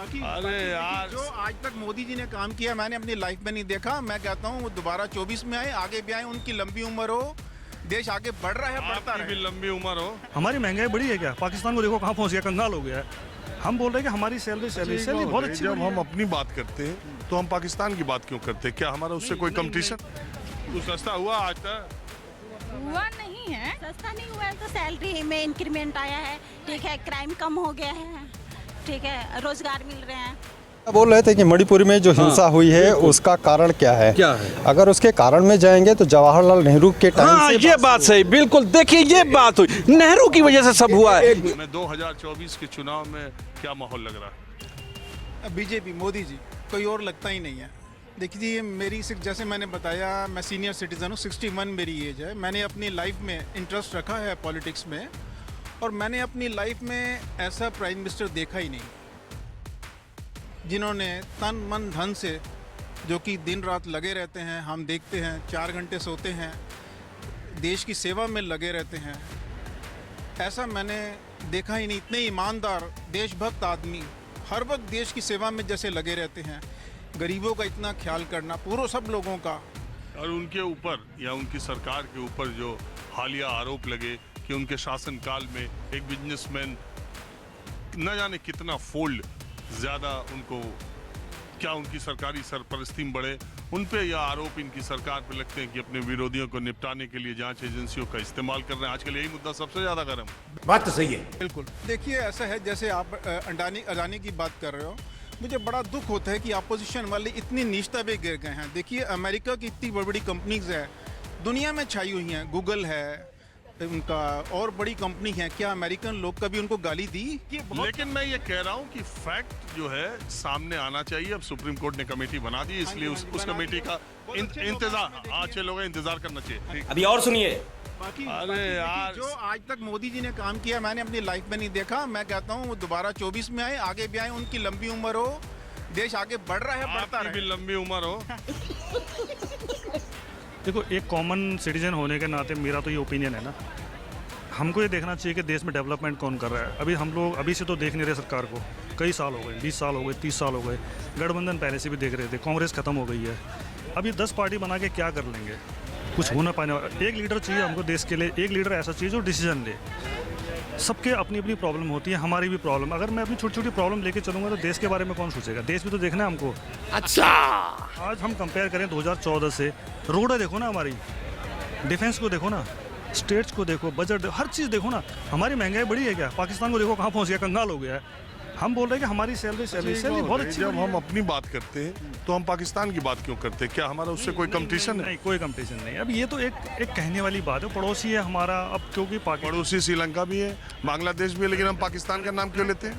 अरे यार, जो आज तक मोदी जी ने काम किया मैंने अपनी लाइफ में नहीं देखा। मैं कहता हूँ वो दोबारा 24 में आए, आगे भी आए, उनकी लंबी उम्र हो, देश आगे बढ़ रहा है, बढ़ता आपकी भी रहे। लंबी उम्र हो। हमारी महंगाई बढ़ी है क्या? पाकिस्तान को देखो कहाँ पहुंच गया, कंगाल हो गया है। हम बोल रहे हैं कि हमारी सैलरी बहुत अच्छी जब बढ़ी हम है। अपनी बात करते हैं तो हम पाकिस्तान की बात क्यों करते हैं? क्या हमारा उससे कोई कंपटीशन? कुछ सस्ता हुआ आज तक? हुआ नहीं है। सस्ता नहीं हुआ है तो सैलरी में इंक्रीमेंट आया है, ठीक है, क्राइम कम हो गया है, ठीक है, रोजगार मिल रहे हैं। बोल रहे थे कि मणिपुर में जो हिंसा हुई है उसका कारण क्या है? अगर उसके कारण में जाएंगे तो जवाहरलाल नेहरू के टाइम से ये बात सही, बिल्कुल। देखिए ये बात हुई, नेहरू की वजह से सब हुआ है। मैं 2024 के चुनाव में क्या माहौल लग रहा है? बीजेपी, मोदी जी, कोई और लगता ही नहीं है। देखिए मेरी जैसे मैंने बताया, मैं सीनियर सिटीज़न हूँ, 61 मेरी एज है। मैंने अपनी लाइफ में इंटरेस्ट रखा है पॉलिटिक्स में, और मैंने अपनी लाइफ में ऐसा प्राइम मिनिस्टर देखा ही नहीं जिन्होंने तन मन धन से, जो कि दिन रात लगे रहते हैं, हम देखते हैं 4 घंटे सोते हैं, देश की सेवा में लगे रहते हैं। ऐसा मैंने देखा ही नहीं। इतने ईमानदार देशभक्त आदमी हर वक्त देश की सेवा में जैसे लगे रहते हैं, गरीबों का इतना ख्याल करना, पूरे सब लोगों का। और उनके ऊपर या उनकी सरकार के ऊपर जो हालिया आरोप लगे कि उनके शासनकाल में एक बिजनेसमैन न जाने कितना फोल्ड ज़्यादा उनको, क्या उनकी सरकारी सरपरस्ती में बढ़े, उन पे यह आरोप इनकी सरकार पे लगते हैं कि अपने विरोधियों को निपटाने के लिए जांच एजेंसियों का इस्तेमाल कर रहे हैं। आजकल यही मुद्दा सबसे ज़्यादा गर्म। बात तो सही है। बिल्कुल। देखिए ऐसा है, जैसे आप अडानी की बात कर रहे हो, मुझे बड़ा दुख होता है कि अपोजिशन वाले इतनी नीचता पे गिर गए हैं। देखिए अमेरिका की इतनी बड़ी बड़ी कंपनीज है, दुनिया में छाई हुई हैं, गूगल है उनका, और बड़ी कंपनी है। क्या अमेरिकन लोग कभी उनको गाली दी? लेकिन मैं ये कह रहा हूँ कि फैक्ट जो है सामने आना चाहिए। अब सुप्रीम कोर्ट ने कमेटी बना दी, इसलिए उस कमेटी का इंतजार, अच्छे लोगों का इंतजार करना चाहिए। अभी और सुनिए। अरे यार, जो आज तक मोदी जी ने काम किया मैंने अपनी लाइफ में नहीं देखा। मैं कहता हूँ वो दोबारा 24 में आए, आगे भी आए, उनकी लंबी उम्र हो, देश आगे बढ़ रहा है, बढ़ता आपकी भी रहे। लंबी उम्र हो। देखो एक कॉमन सिटीजन होने के नाते मेरा तो ये ओपिनियन है ना, हमको ये देखना चाहिए कि देश में डेवलपमेंट कौन कर रहा है। अभी हम लोग अभी से तो देख नहीं रहे सरकार को, कई साल हो गए, 20 साल हो गए, 30 साल हो गए। गठबंधन पहले से भी देख रहे थे, कांग्रेस खत्म हो गई है। अभी 10 पार्टी बना के क्या कर लेंगे? कुछ हो ना पाने वाला। एक लीडर चाहिए हमको देश के लिए, एक लीडर ऐसा चाहिए जो डिसीजन ले। सबके अपनी अपनी प्रॉब्लम होती है, हमारी भी प्रॉब्लम। अगर मैं अपनी छोटी छोटी प्रॉब्लम लेके चलूँगा तो देश के बारे में कौन सोचेगा? देश भी तो देखना है हमको। अच्छा, आज हम कंपेयर करें 2014 से, रोडें देखो ना हमारी, डिफेंस को देखो ना, स्टेट्स को देखो, बजट, हर चीज़ देखो ना। हमारी महंगाई बढ़ी है क्या? पाकिस्तान को देखो कहाँ पहुँच गया, कंगाल हो गया है। हम बोल रहे हैं कि हमारी सैलरी बहुत अच्छी जब बढ़ी हम है। अपनी बात करते हैं तो हम पाकिस्तान की बात क्यों करते हैं? क्या हमारा उससे कोई कंपटीशन है? नहीं, कोई कंपटीशन नहीं। अब ये तो एक कहने वाली बात है, पड़ोसी है हमारा। अब क्योंकि पड़ोसी श्रीलंका भी है, बांग्लादेश भी है, लेकिन हम पाकिस्तान का नाम क्यों लेते हैं?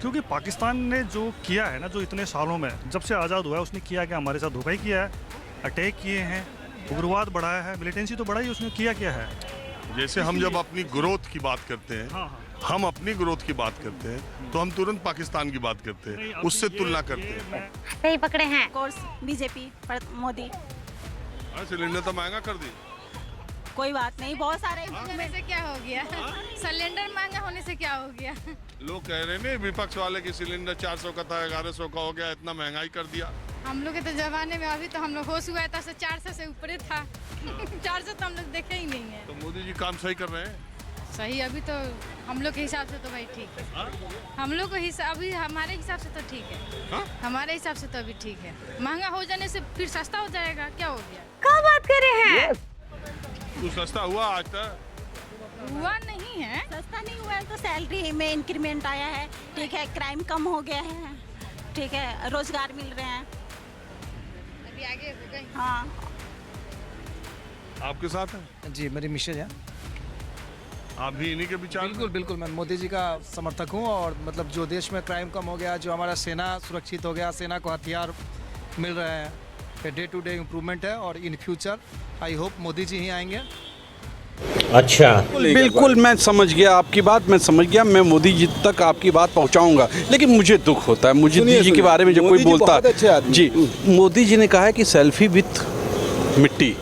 क्योंकि पाकिस्तान ने जो किया है ना, जो इतने सालों में जब से आज़ाद हुआ है, उसने किया क्या? हमारे साथ धोखा ही किया है, अटैक किए हैं, उग्रवाद बढ़ाया है, मिलिटेंसी तो बढ़ाई, उसने किया क्या है? जैसे हम जब अपनी ग्रोथ की बात करते हैं, हाँ। हम अपनी ग्रोथ की बात करते हैं तो हम तुरंत पाकिस्तान की बात करते हैं, उससे तुलना करते हैं। सही पकड़े हैं। कोर्स बीजेपी पर मोदी। सिलेंडर तो महंगा कर दी। कोई बात नहीं, बहुत सारे होने से क्या हो गया? सिलेंडर महंगा होने से क्या हो गया? लोग कह रहे हैं विपक्ष वाले की सिलेंडर 400 का था, 1100 का हो गया, इतना महंगाई कर दिया। हम लोग के तो जमाने में, अभी तो हम लोग होश हुआ था 400 से ऊपर था। 400 तो हम लोग देखे ही नहीं है। तो मोदी जी काम सही कर रहे हैं। सही, अभी तो हम लोग के हिसाब से तो भाई ठीक है। हम लोग को हिसाब, अभी हमारे हिसाब से तो ठीक है। हमारे हिसाब से तो अभी ठीक है। महंगा हो जाने से फिर सस्ता हो जाएगा, क्या हो गया? क्या बात कर रहे हैं? कुछ सस्ता हुआ आज तक? हुआ नहीं है। सस्ता नहीं हुआ है तो सैलरी में इंक्रीमेंट आया है, ठीक है, क्राइम कम हो गया है, ठीक है, रोजगार मिल रहे हैं। अभी आगे हो गई। हाँ। आपके साथ है? जी, मेरी मिसेज है। आप भी इन्हीं के विचार? बिल्कुल बिल्कुल, मैं मोदी जी का समर्थक हूँ। और मतलब जो देश में क्राइम कम हो गया, जो हमारा सेना सुरक्षित हो गया, सेना को हथियार मिल रहे हैं, डे टू डे इम्प्रूवमेंट है। और in future I hope Modi ji ही आएंगे। अच्छा, बिल्कुल, मैं समझ गया आपकी बात, मैं समझ गया। मैं मोदी जी तक आपकी बात पहुंचाऊंगा। लेकिन मुझे दुख होता है, मुझे मोदी जी के बारे में जब कोई बोलता जी, मोदी जी ने कहा है कि सेल्फी विथ मिट्टी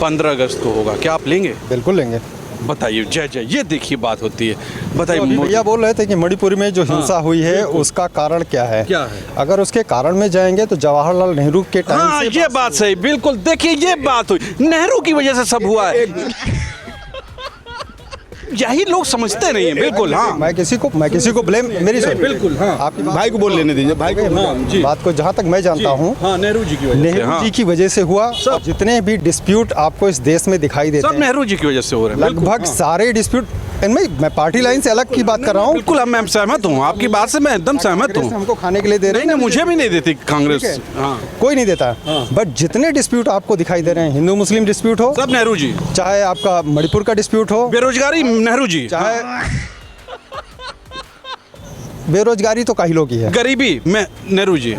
15 अगस्त को होगा, क्या आप लेंगे? बिल्कुल लेंगे। बताइए जय जय, ये देखिए बात होती है। बताइए भैया बोल रहे थे कि मणिपुर में जो हिंसा हुई है उसका कारण क्या है? अगर उसके कारण में जाएंगे तो जवाहरलाल नेहरू के टाइम हाँ, से ये बात सही, बिल्कुल। देखिए ये बात हुई, नेहरू की वजह से सब हुआ है। यही लोग समझते नहीं है। बिल्कुल हाँ, मैं किसी को ब्लेम मेरी सुन, बिल्कुल हाँ, आपकी भाई को बोल लेने दीजिए, भाई को बात को जहाँ तक मैं जानता हूँ हाँ, नेहरू जी की वजह से, नेहरू जी की वजह से हुआ। और जितने भी डिस्प्यूट आपको इस देश में दिखाई देते सब हैं नेहरू जी की वजह से हो रहे हैं। लगभग सारे डिस्प्यूट, इनमें मैं पार्टी लाइन से अलग की बात कर रहा हूँ। बिल्कुल मैं सहमत हूँ, आपकी बात से मैं एकदम सहमत हूँ। हमको खाने के लिए दे रहे नहीं हैं, नहीं, मुझे भी नहीं देती कांग्रेस। हाँ, कोई नहीं देता। बट जितने डिस्प्यूट आपको दिखाई दे रहे हैं, हिंदू मुस्लिम डिस्प्यूट हो, सब नेहरू जी। चाहे आपका मणिपुर का डिस्प्यूट हो, बेरोजगारी नेहरू जी, चाहे बेरोजगारी तो काहिलों की है, गरीबी में नेहरू जी।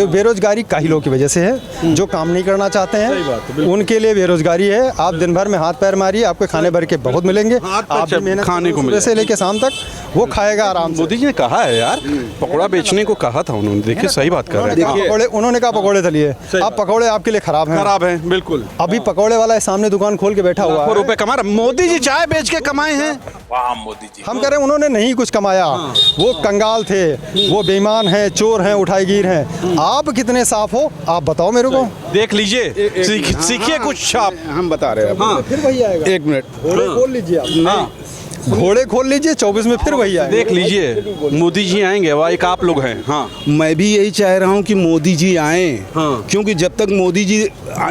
बेरोजगारी काहिलों की वजह से है, जो काम नहीं करना चाहते हैं उनके लिए बेरोजगारी है। आप दिन भर में हाथ पैर मारिए, आपके खाने भर के बहुत मिलेंगे। आप भी मेहनत खाने को सुबह से लेके शाम तक, वो खाएगा आराम से। मोदी जी ने कहा है यार, पकौड़ा बेचने को कहा था उन्होंने। देखिए सही बात कर रहे हैं। पकौड़े उन्होंने कहा पकौड़े तलिए, अब पकौड़े आपके लिए खराब हैं। बिल्कुल। अभी पकौड़े वाला सामने दुकान खोल के बैठा हुआ है, रुपए कमा रहा। मोदी जी चाय बेच के कमाए हैं। वाह मोदी जी। हम कह रहे हैं उन्होंने नहीं कुछ कमाया, वो कंगाल थे, वो बेईमान हैं, चोर हैं, उठाईगीर हैं। आप कितने साफ हो, आप बताओ मेरे को। देख लीजिए, सीखिए कुछ आप। हम बता रहे हैं। हाँ, फिर वही आएगा। एक मिनट, घोड़े खोल लीजिए आप, घोड़े खोल लीजिए, 24 में फिर वही आएगा। देख लीजिए, मोदी जी आएंगे, वह एक आप लोग हैं। हाँ, मैं भी यही चाह रहा हूँ कि मोदी जी आए। हाँ। क्योंकि जब तक मोदी जी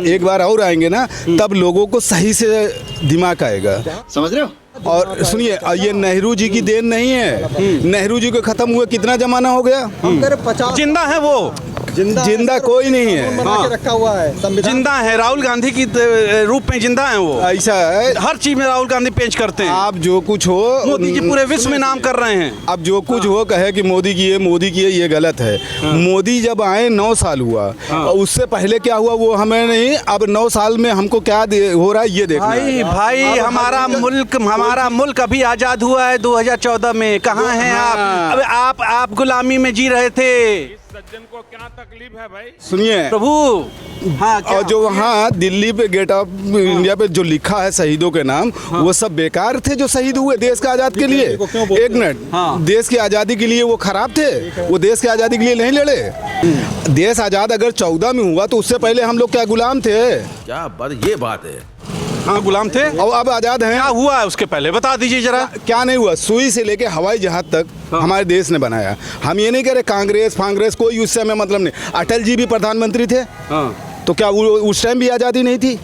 एक बार और आएंगे ना, तब लोगों को सही से दिमाग आएगा। समझ रहे हो? और सुनिए, ये नेहरू जी की देन नहीं है। नेहरू जी को खत्म हुए कितना जमाना हो गया? हम कह रहे 50 जिंदा है वो, जिंदा कोई नहीं है। बना के रखा हुआ है संविधान। जिंदा है, राहुल गांधी की रूप में जिंदा है वो। ऐसा है, हर चीज में राहुल गांधी पेश करते हैं। आप जो कुछ हो, मोदी जी पूरे विश्व में नाम कर रहे हैं। अब जो कुछ हो कहे कि मोदी की है, ये गलत है। मोदी जब आए 9 साल हुआ, और उससे पहले क्या हुआ वो हमें नहीं। अब 9 साल में हमको क्या हो रहा है ये देखना है। भाई हमारा मुल्क अभी आजाद हुआ है 2014 में। कहाँ हैं आप? अब आप गुलामी में जी रहे थे। सज्जन को क्या तकलीफ है भाई? सुनिए प्रभु, हाँ, और जो वहाँ दिल्ली पे गेट ऑफ इंडिया पे जो लिखा है शहीदों के नाम, वो सब बेकार थे जो शहीद हुए देश के आजाद के लिए। एक मिनट, देश की आज़ादी के लिए वो खराब थे? वो देश की आज़ादी के लिए नहीं लड़े? देश आज़ाद अगर 14 में हुआ तो उससे पहले हम लोग क्या गुलाम थे? क्या बात, ये बात है। हाँ, गुलाम थे और अब आज़ाद हैं। क्या हुआ है उसके पहले बता दीजिए जरा। क्या नहीं हुआ? सुई से लेके हवाई जहाज तक हमारे देश ने बनाया। हम ये नहीं कह रहे कांग्रेस कोई उससे हमें मतलब नहीं। अटल जी भी प्रधानमंत्री थे, तो क्या वो उस टाइम भी आज़ादी नहीं थी?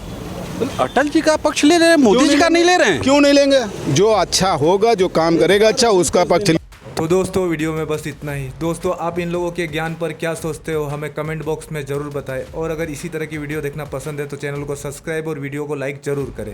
अटल जी का पक्ष ले रहे हैं, मोदी जी का नहीं ले रहे हैं। क्यों नहीं लेंगे? जो अच्छा होगा, जो काम करेगा अच्छा, उसका पक्ष। तो दोस्तों वीडियो में बस इतना ही। दोस्तों आप इन लोगों के ज्ञान पर क्या सोचते हो हमें कमेंट बॉक्स में ज़रूर बताएं। और अगर इसी तरह की वीडियो देखना पसंद है तो चैनल को सब्सक्राइब और वीडियो को लाइक ज़रूर करें।